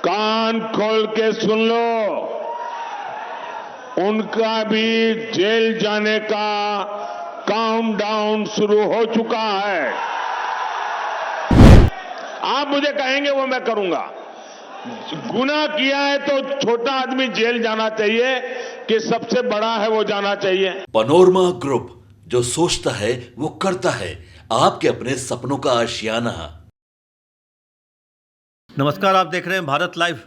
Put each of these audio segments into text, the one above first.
कान खोल के सुन लो, उनका भी जेल जाने का काउंटडाउन शुरू हो चुका है। आप मुझे कहेंगे वो मैं करूंगा। गुनाह किया है तो छोटा आदमी जेल जाना चाहिए कि सबसे बड़ा है वो जाना चाहिए? पनोरमा ग्रुप, जो सोचता है वो करता है। आपके अपने सपनों का आशियाना। नमस्कार, आप देख रहे हैं भारत लाइव।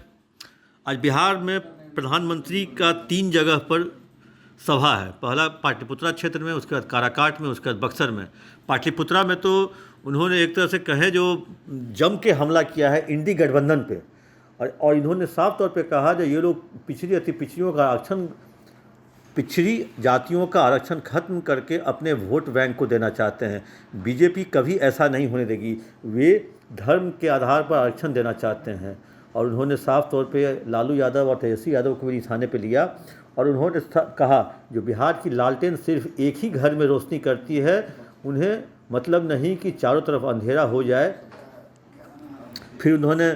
आज बिहार में प्रधानमंत्री का 3 जगह पर सभा है। पहला पाटलिपुत्रा क्षेत्र में, उसके बाद काराकाट में, उसके बाद बक्सर में। पाटलिपुत्रा में तो उन्होंने एक तरह से कहें जो जम के हमला किया है इंडी गठबंधन पे, और इन्होंने साफ तौर पे कहा जो ये लोग पिछड़ी अति पिछड़ियों का आरक्षण, पिछड़ी जातियों का आरक्षण खत्म करके अपने वोट बैंक को देना चाहते हैं। बीजेपी कभी ऐसा नहीं होने देगी। वे धर्म के आधार पर आरक्षण देना चाहते हैं। और उन्होंने साफ तौर पे लालू यादव और तेजस्वी यादव को भी निशाने पे लिया, और उन्होंने कहा जो बिहार की लालटेन सिर्फ एक ही घर में रोशनी करती है, उन्हें मतलब नहीं कि चारों तरफ अंधेरा हो जाए। फिर उन्होंने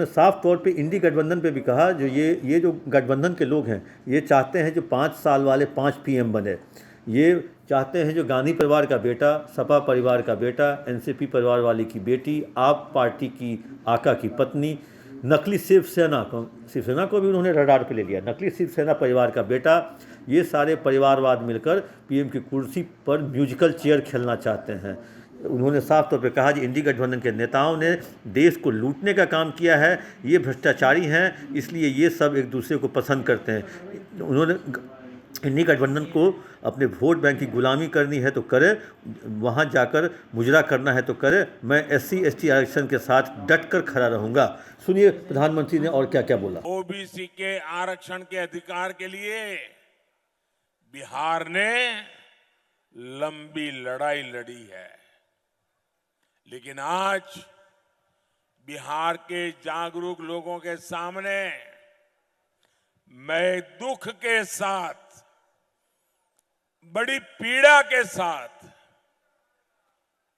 साफ तौर पे इंडी गठबंधन पे भी कहा जो ये जो गठबंधन के लोग हैं, ये चाहते हैं जो 5 साल वाले 5 पीएम बने। ये चाहते हैं जो गांधी परिवार का बेटा, सपा परिवार का बेटा, एनसीपी परिवार वाली की बेटी, आप पार्टी की आका की पत्नी, नकली शिवसेना को भी उन्होंने रडार पे ले लिया। नकली शिवसेना परिवार का बेटा, ये सारे परिवारवाद मिलकर पीएम की कुर्सी पर म्यूजिकल चेयर खेलना चाहते हैं। उन्होंने साफ तौर पे कहा कि इंडी गठबंधन के नेताओं ने देश को लूटने का काम किया है, ये भ्रष्टाचारी हैं, इसलिए ये सब एक दूसरे को पसंद करते हैं। उन्होंने इंडी गठबंधन को अपने वोट बैंक की गुलामी करनी है तो करे, वहाँ जाकर मुजरा करना है तो करे। मैं SC ST आरक्षण के साथ डटकर खड़ा रहूँगा। सुनिए प्रधानमंत्री ने और क्या क्या बोला। ओबीसी के आरक्षण के अधिकार के लिए बिहार ने लंबी लड़ाई लड़ी है, लेकिन आज बिहार के जागरूक लोगों के सामने मैं दुख के साथ, बड़ी पीड़ा के साथ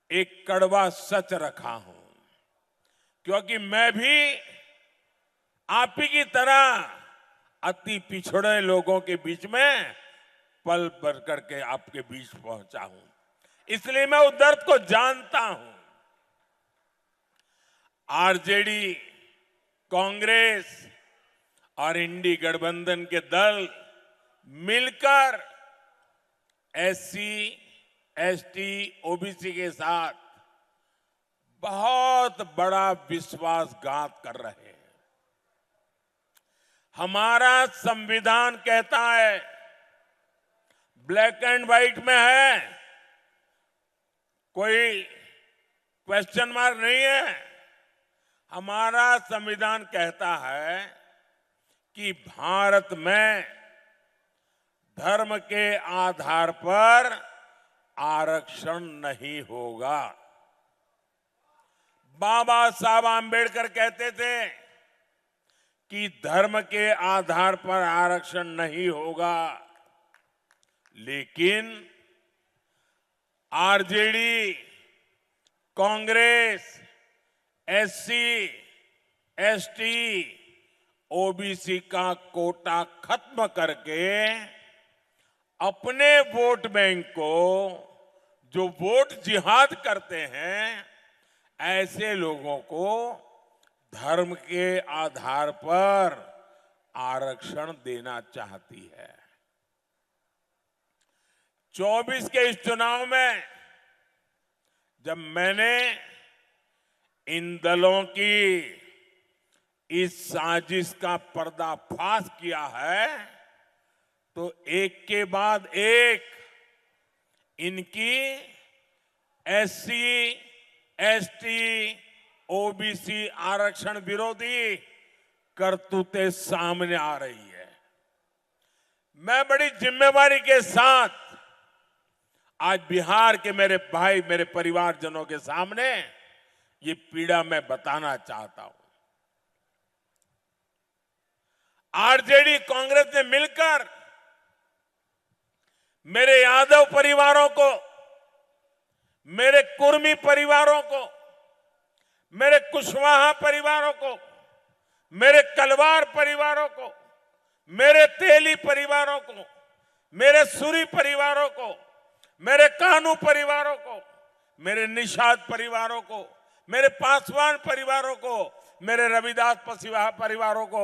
एक कड़वा सच रखा हूं, क्योंकि मैं भी आप ही की तरह अति पिछड़े लोगों के बीच में पल भर करके आपके बीच पहुंचा हूं, इसलिए मैं उस दर्द को जानता हूं। आरजेडी, कांग्रेस और इंडी गठबंधन के दल मिलकर SC ST OBC के साथ बहुत बड़ा विश्वासघात कर रहे हैं। हमारा संविधान कहता है, ब्लैक एंड व्हाइट में है, कोई क्वेश्चन मार्क नहीं है। हमारा संविधान कहता है कि भारत में धर्म के आधार पर आरक्षण नहीं होगा। बाबा साहब आंबेडकर कहते थे कि धर्म के आधार पर आरक्षण नहीं होगा, लेकिन RJD, Congress, SC ST OBC का कोटा खत्म करके अपने वोट बैंक को, जो वोट जिहाद करते हैं, ऐसे लोगों को धर्म के आधार पर आरक्षण देना चाहती है। 24 के इस चुनाव में जब मैंने इन दलों की इस साजिश का पर्दाफाश किया है, तो एक के बाद एक इनकी SC ST OBC आरक्षण विरोधी करतूतें सामने आ रही है। मैं बड़ी जिम्मेवारी के साथ आज बिहार के मेरे भाई, मेरे परिवारजनों के सामने ये पीड़ा मैं बताना चाहता हूं। आरजेडी, कांग्रेस ने मिलकर मेरे यादव परिवारों को, मेरे कुर्मी परिवारों को, मेरे कुशवाहा परिवारों को, मेरे कलवार परिवारों को, मेरे तेली परिवारों को, मेरे सूरी परिवारों को, मेरे कानू परिवारों को, मेरे निषाद परिवारों को, मेरे पासवान परिवारों को, मेरे रविदास परिवारों को,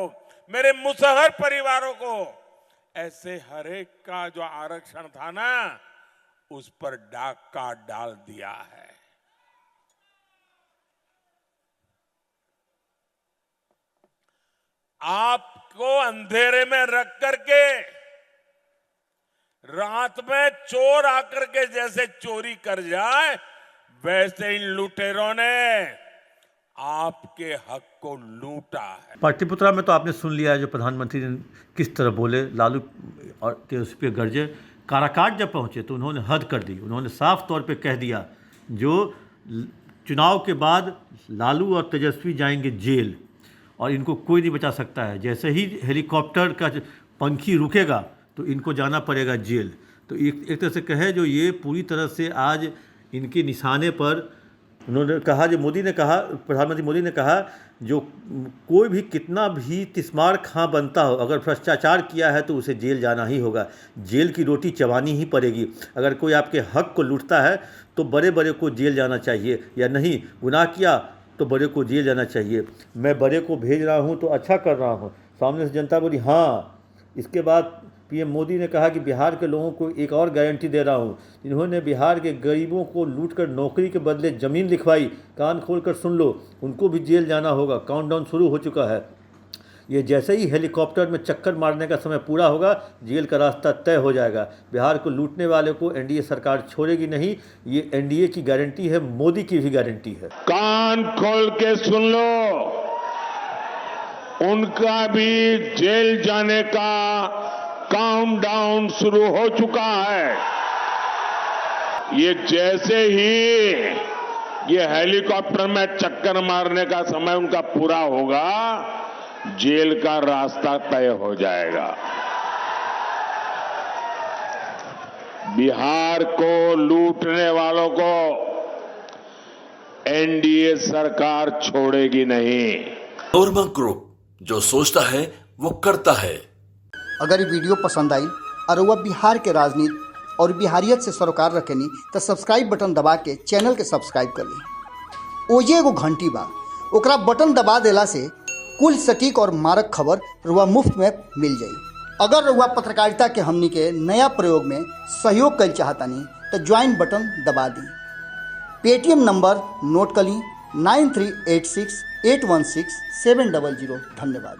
मेरे मुसहर परिवारों को, ऐसे हर एक का जो आरक्षण था ना, उस पर डाका डाल दिया है। आपको अंधेरे में रख करके रात में चोर आकर के जैसे चोरी कर जाए, वैसे इन लुटेरों ने आपके हक को लूटा है। पाटलिपुत्रा में तो आपने सुन लिया है जो प्रधानमंत्री ने किस तरह बोले, लालू और के उस पर गर्जे। काराकाट जब पहुंचे तो उन्होंने हद कर दी। उन्होंने साफ तौर पे कह दिया जो चुनाव के बाद लालू और तेजस्वी जाएंगे जेल और इनको कोई नहीं बचा सकता है। जैसे ही हेलीकॉप्टर का पंखी रुकेगा तो इनको जाना पड़ेगा जेल। तो एक तरह से कहे जो ये पूरी तरह से आज इनके निशाने पर उन्होंने कहा, जो मोदी ने कहा, प्रधानमंत्री मोदी ने कहा, जो कोई भी कितना भी तिस्मार खां बनता हो, अगर भ्रष्टाचार किया है तो उसे जेल जाना ही होगा, जेल की रोटी चबानी ही पड़ेगी। अगर कोई आपके हक को लूटता है तो बड़े बड़े को जेल जाना चाहिए, या नहीं गुनाह किया तो बड़े को जेल जाना चाहिए। मैं बड़े को भेज रहा हूँ तो अच्छा कर रहा हूँ। सामने से जनता बोली हाँ। इसके बाद पीएम मोदी ने कहा कि बिहार के लोगों को एक और गारंटी दे रहा हूँ। इन्होंने बिहार के गरीबों को लूटकर नौकरी के बदले ज़मीन लिखवाई, कान खोलकर सुन लो, उनको भी जेल जाना होगा। काउंटडाउन शुरू हो चुका है। ये जैसे ही हेलीकॉप्टर में चक्कर मारने का समय पूरा होगा, जेल का रास्ता तय हो जाएगा। बिहार को लूटने वाले को एनडीए सरकार छोड़ेगी नहीं, ये एनडीए की गारंटी है, मोदी की भी गारंटी है। कान खोल के सुन लो, उनका भी जेल जाने का काउंटडाउन शुरू हो चुका है। ये जैसे ही ये हेलीकॉप्टर में चक्कर मारने का समय उनका पूरा होगा, जेल का रास्ता तय हो जाएगा। बिहार को लूटने वालों को एनडीए सरकार छोड़ेगी नहीं। नोरमा ग्रुप, जो सोचता है वो करता है। अगर ये वीडियो पसंद आई और वह बिहार के राजनीति और बिहारियत से सरोकार रखेनी तो सब्सक्राइब बटन दबा के चैनल के सब्सक्राइब कर ली। ओजे एगो घंटी बा, ओकरा बटन दबा देला से कुल सटीक और मारक खबर रुआ मुफ्त में मिल जाई। अगर रुआ पत्रकारिता के हमनी के नया प्रयोग में सहयोग कर चाहतानी तो ज्वाइन बटन दबा दी। पेटीएम नंबर नोट कर ली 9386816700। धन्यवाद।